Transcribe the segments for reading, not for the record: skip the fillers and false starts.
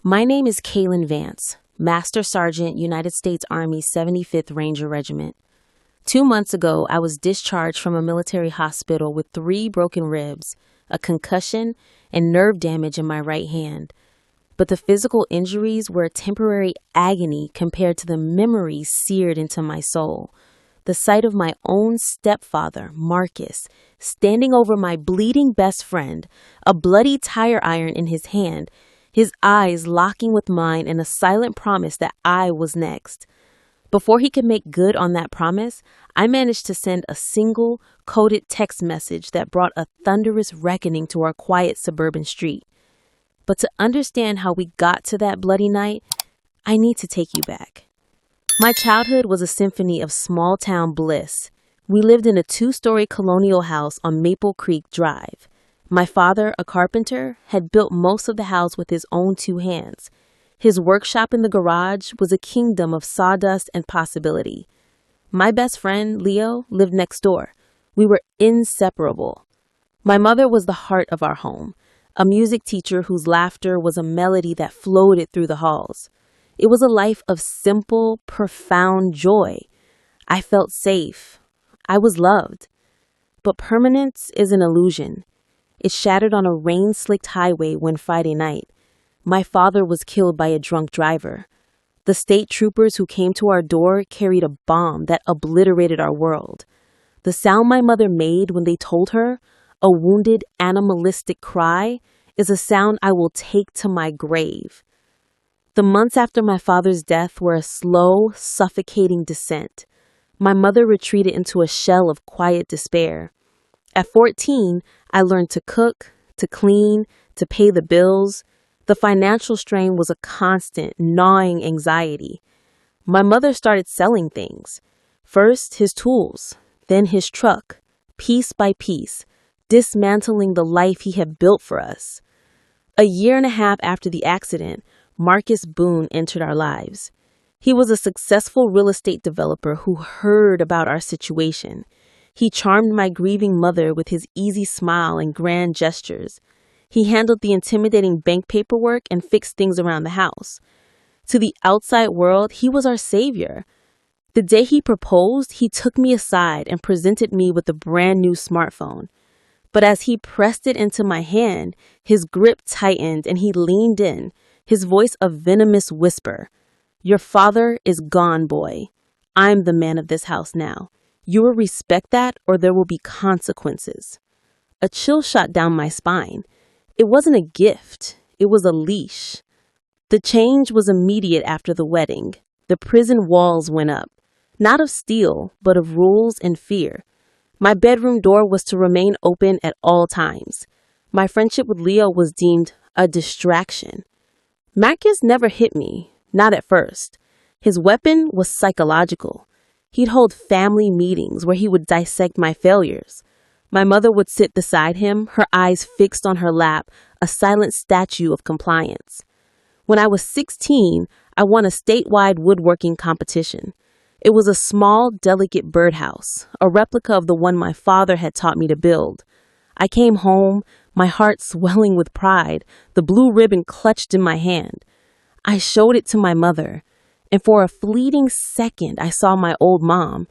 My name is Kaylin Vance, Master Sergeant, United States Army 75th Ranger Regiment. 2 months ago, I was discharged from a military hospital with 3 broken ribs, a concussion, and nerve damage in my right hand. But the physical injuries were a temporary agony compared to the memories seared into my soul. The sight of my own stepfather, Marcus, standing over my bleeding best friend, a bloody tire iron in his hand, his eyes locking with mine in a silent promise that I was next. Before he could make good on that promise, I managed to send a single, coded text message that brought a thunderous reckoning to our quiet suburban street. But to understand how we got to that bloody night, I need to take you back. My childhood was a symphony of small-town bliss. We lived in a 2-story colonial house on Maple Creek Drive. My father, a carpenter, had built most of the house with his own 2 hands. His workshop in the garage was a kingdom of sawdust and possibility. My best friend, Leo, lived next door. We were inseparable. My mother was the heart of our home, a music teacher whose laughter was a melody that floated through the halls. It was a life of simple, profound joy. I felt safe. I was loved. But permanence is an illusion. It shattered on a rain-slicked highway one Friday night. My father was killed by a drunk driver. The state troopers who came to our door carried a bomb that obliterated our world. The sound my mother made when they told her, a wounded, animalistic cry, is a sound I will take to my grave. The months after my father's death were a slow, suffocating descent. My mother retreated into a shell of quiet despair. At 14, I learned to cook, to clean, to pay the bills. The financial strain was a constant, gnawing anxiety. My mother started selling things. First, his tools, then his truck, piece by piece, dismantling the life he had built for us. A year and a half after the accident, Marcus Boone entered our lives. He was a successful real estate developer who heard about our situation. He charmed my grieving mother with his easy smile and grand gestures. He handled the intimidating bank paperwork and fixed things around the house. To the outside world, he was our savior. The day he proposed, he took me aside and presented me with a brand new smartphone. But as he pressed it into my hand, his grip tightened and he leaned in, his voice a venomous whisper. "Your father is gone, boy. I'm the man of this house now. You will respect that or there will be consequences." A chill shot down my spine. It wasn't a gift. It was a leash. The change was immediate after the wedding. The prison walls went up, not of steel, but of rules and fear. My bedroom door was to remain open at all times. My friendship with Leo was deemed a distraction. Marcus never hit me, not at first. His weapon was psychological. He'd hold family meetings where he would dissect my failures. My mother would sit beside him, her eyes fixed on her lap, a silent statue of compliance. When I was 16, I won a statewide woodworking competition. It was a small, delicate birdhouse, a replica of the one my father had taught me to build. I came home, my heart swelling with pride, the blue ribbon clutched in my hand. I showed it to my mother, and for a fleeting second I saw my old mom.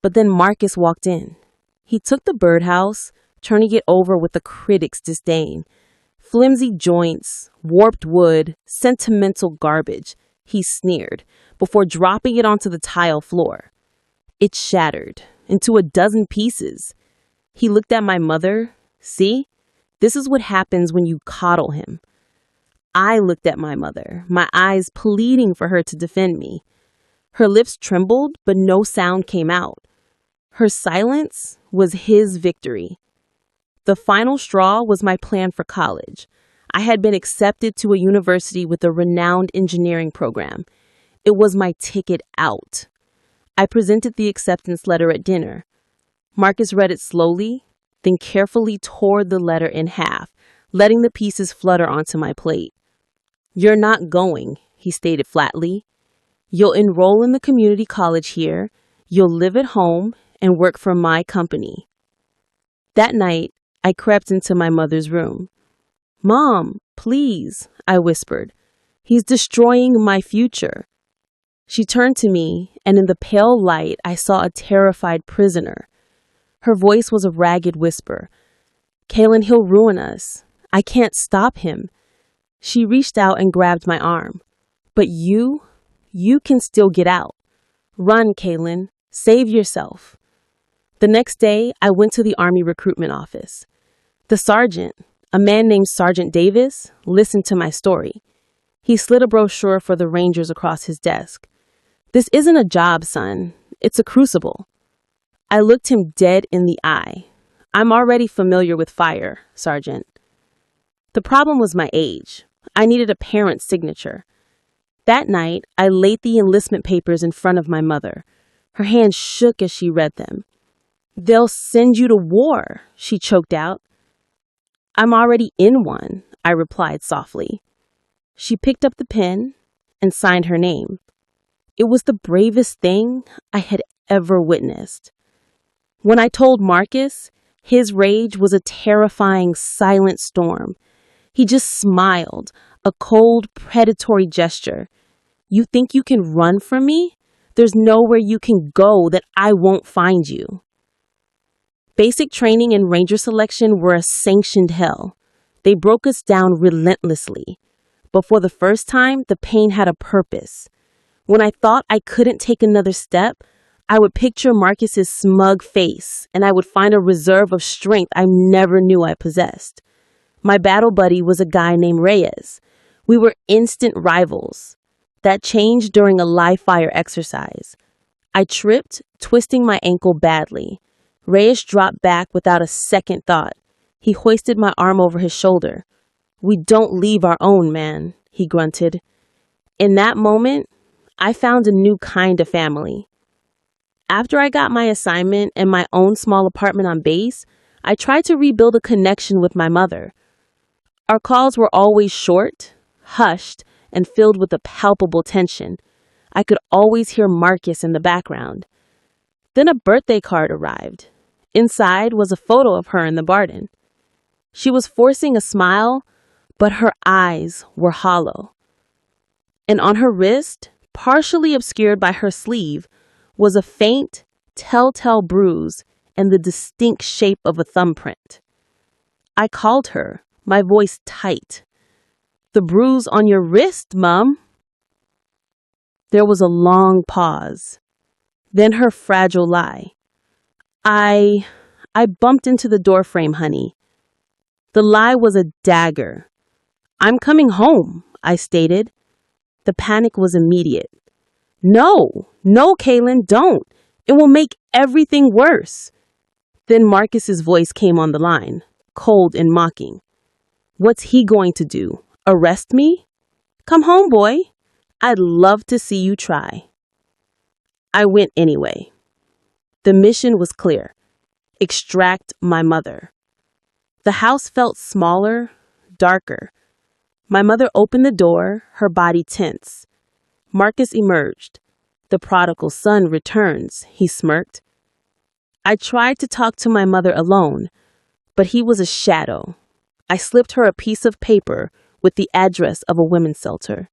But then Marcus walked in. He took the birdhouse, turning it over with a critic's disdain. Flimsy joints, warped wood, sentimental garbage, he sneered, before dropping it onto the tile floor. It shattered into a dozen pieces. He looked at my mother. "See? This is what happens when you coddle him." I looked at my mother, my eyes pleading for her to defend me. Her lips trembled, but no sound came out. Her silence was his victory. The final straw was my plan for college. I had been accepted to a university with a renowned engineering program. It was my ticket out. I presented the acceptance letter at dinner. Marcus read it slowly, then carefully tore the letter in half, letting the pieces flutter onto my plate. "You're not going," he stated flatly. "You'll enroll in the community college here, you'll live at home, and work for my company." That night, I crept into my mother's room. "Mom, please," I whispered. He's destroying my future." She turned to me, and in the pale light, I saw a terrified prisoner. Her voice was a ragged whisper. "Kaylin, he'll ruin us. I can't stop him." She reached out and grabbed my arm. "But you can still get out. Run, Kaylin. Save yourself." The next day, I went to the Army recruitment office. The sergeant, a man named Sergeant Davis, listened to my story. He slid a brochure for the Rangers across his desk. "This isn't a job, son. It's a crucible." I looked him dead in the eye. "I'm already familiar with fire, Sergeant." The problem was my age. I needed a parent's signature. That night, I laid the enlistment papers in front of my mother. Her hand shook as she read them. "They'll send you to war," she choked out. "I'm already in one," I replied softly. She picked up the pen and signed her name. It was the bravest thing I had ever witnessed. When I told Marcus, his rage was a terrifying, silent storm. He just smiled, a cold, predatory gesture. "You think you can run from me? There's nowhere you can go that I won't find you." Basic training and Ranger selection were a sanctioned hell. They broke us down relentlessly. But for the first time, the pain had a purpose. When I thought I couldn't take another step, I would picture Marcus's smug face, and I would find a reserve of strength I never knew I possessed. My battle buddy was a guy named Reyes. We were instant rivals. That changed during a live fire exercise. I tripped, twisting my ankle badly. Reyes dropped back without a second thought. He hoisted my arm over his shoulder. "We don't leave our own, man," he grunted. In that moment, I found a new kind of family. After I got my assignment and my own small apartment on base, I tried to rebuild a connection with my mother. Our calls were always short, hushed, and filled with a palpable tension. I could always hear Marcus in the background. Then a birthday card arrived. Inside was a photo of her in the garden. She was forcing a smile, but her eyes were hollow. And on her wrist, partially obscured by her sleeve, was a faint, telltale bruise and the distinct shape of a thumbprint. I called her, my voice tight. "The bruise on your wrist, Mum." There was a long pause. Then her fragile lie. I bumped into the doorframe, honey." The lie was a dagger. "I'm coming home," I stated. The panic was immediate. No, Kaylin, don't. It will make everything worse." Then Marcus's voice came on the line, cold and mocking. "What's he going to do? Arrest me? Come home, boy. I'd love to see you try." I went anyway. The mission was clear. Extract my mother. The house felt smaller, darker. My mother opened the door, her body tense. Marcus emerged. "The prodigal son returns," he smirked. I tried to talk to my mother alone, but he was a shadow. I slipped her a piece of paper with the address of a women's shelter.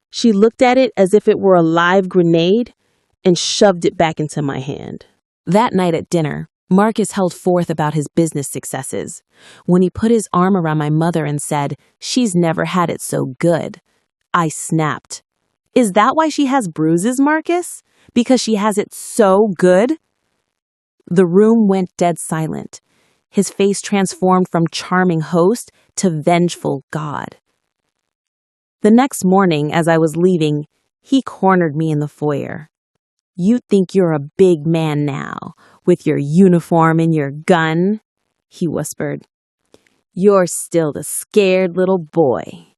She looked at it as if it were a live grenade and shoved it back into my hand. That night at dinner, Marcus held forth about his business successes. When he put his arm around my mother and said, "She's never had it so good," I snapped. "Is that why she has bruises, Marcus? Because she has it so good?" The room went dead silent. His face transformed from charming host to vengeful god. The next morning, as I was leaving, he cornered me in the foyer. "You think you're a big man now, with your uniform and your gun," he whispered. "You're still the scared little boy.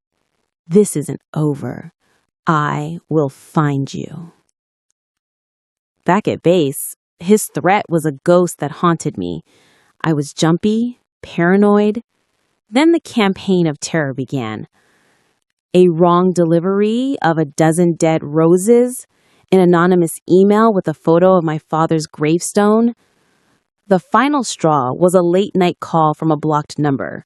This isn't over. I will find you." Back at base, his threat was a ghost that haunted me. I was jumpy, paranoid. Then the campaign of terror began. A wrong delivery of a dozen dead roses, an anonymous email with a photo of my father's gravestone. The final straw was a late-night call from a blocked number.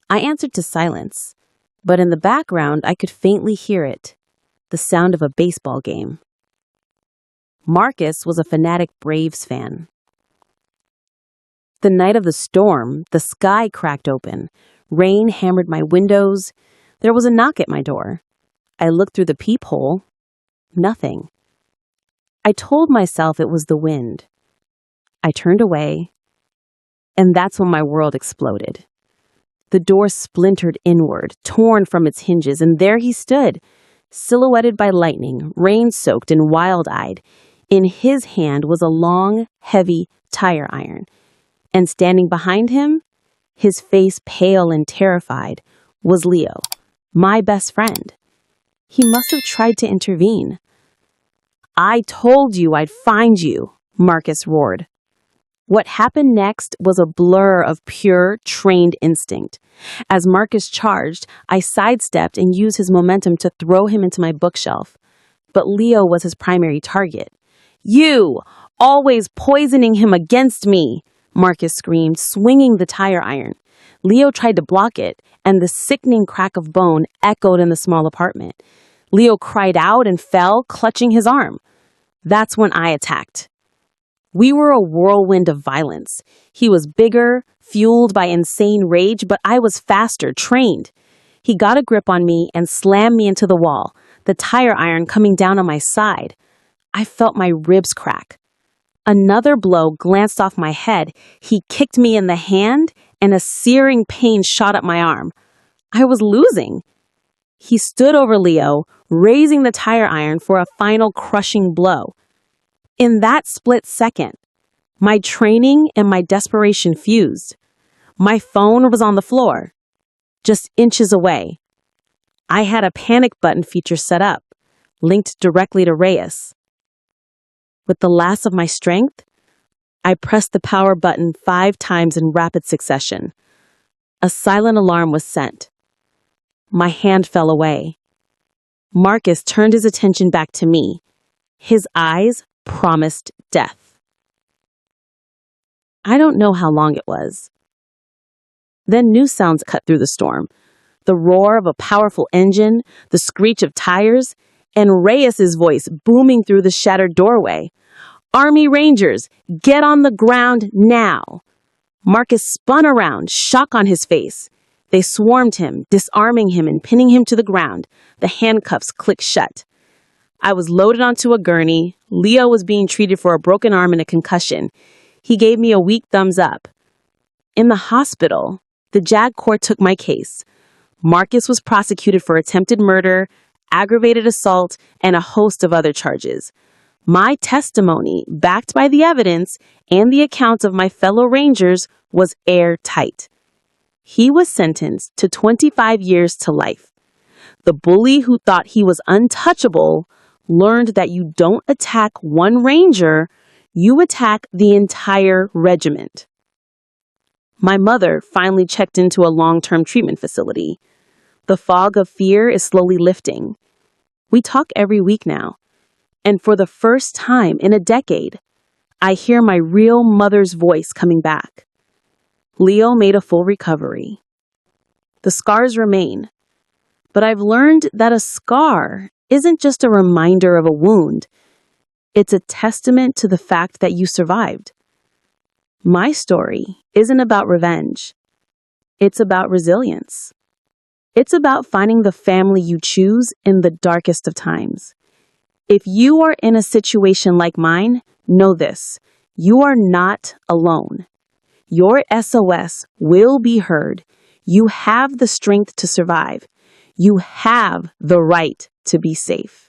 I answered to silence. But in the background, I could faintly hear it, the sound of a baseball game. Marcus was a fanatic Braves fan. The night of the storm, the sky cracked open. Rain hammered my windows. There was a knock at my door. I looked through the peephole. Nothing. I told myself it was the wind. I turned away, and that's when my world exploded. The door splintered inward, torn from its hinges, and there he stood, silhouetted by lightning, rain-soaked and wild-eyed. In his hand was a long, heavy tire iron, and standing behind him, his face pale and terrified, was Leo, my best friend. He must have tried to intervene. "I told you I'd find you," Marcus roared. What happened next was a blur of pure, trained instinct. As Marcus charged, I sidestepped and used his momentum to throw him into my bookshelf. But Leo was his primary target. "You! Always poisoning him against me!" Marcus screamed, swinging the tire iron. Leo tried to block it, and the sickening crack of bone echoed in the small apartment. Leo cried out and fell, clutching his arm. That's when I attacked. We were a whirlwind of violence. He was bigger, fueled by insane rage, but I was faster, trained. He got a grip on me and slammed me into the wall, the tire iron coming down on my side. I felt my ribs crack. Another blow glanced off my head. He kicked me in the hand, and a searing pain shot up my arm. I was losing. He stood over Leo, raising the tire iron for a final crushing blow. In that split second, my training and my desperation fused. My phone was on the floor, just inches away. I had a panic button feature set up, linked directly to Reyes. With the last of my strength, I pressed the power button 5 times in rapid succession. A silent alarm was sent. My hand fell away. Marcus turned his attention back to me. His eyes promised death. I don't know how long it was. Then new sounds cut through the storm. The roar of a powerful engine, the screech of tires, and Reyes's voice booming through the shattered doorway. "Army Rangers, get on the ground now!" Marcus spun around, shock on his face. They swarmed him, disarming him and pinning him to the ground. The handcuffs clicked shut. I was loaded onto a gurney. Leo was being treated for a broken arm and a concussion. He gave me a weak thumbs up. In the hospital, the JAG court took my case. Marcus was prosecuted for attempted murder, aggravated assault, and a host of other charges. My testimony, backed by the evidence and the accounts of my fellow Rangers, was airtight. He was sentenced to 25 years to life. The bully who thought he was untouchable learned that you don't attack one Ranger, you attack the entire regiment. My mother finally checked into a long-term treatment facility. The fog of fear is slowly lifting. We talk every week now, and for the first time in a decade, I hear my real mother's voice coming back. Leo made a full recovery. The scars remain, but I've learned that a scar isn't just a reminder of a wound. It's a testament to the fact that you survived. My story isn't about revenge. It's about resilience. It's about finding the family you choose in the darkest of times. If you are in a situation like mine, know this: you are not alone. Your SOS will be heard. You have the strength to survive. You have the right to be safe.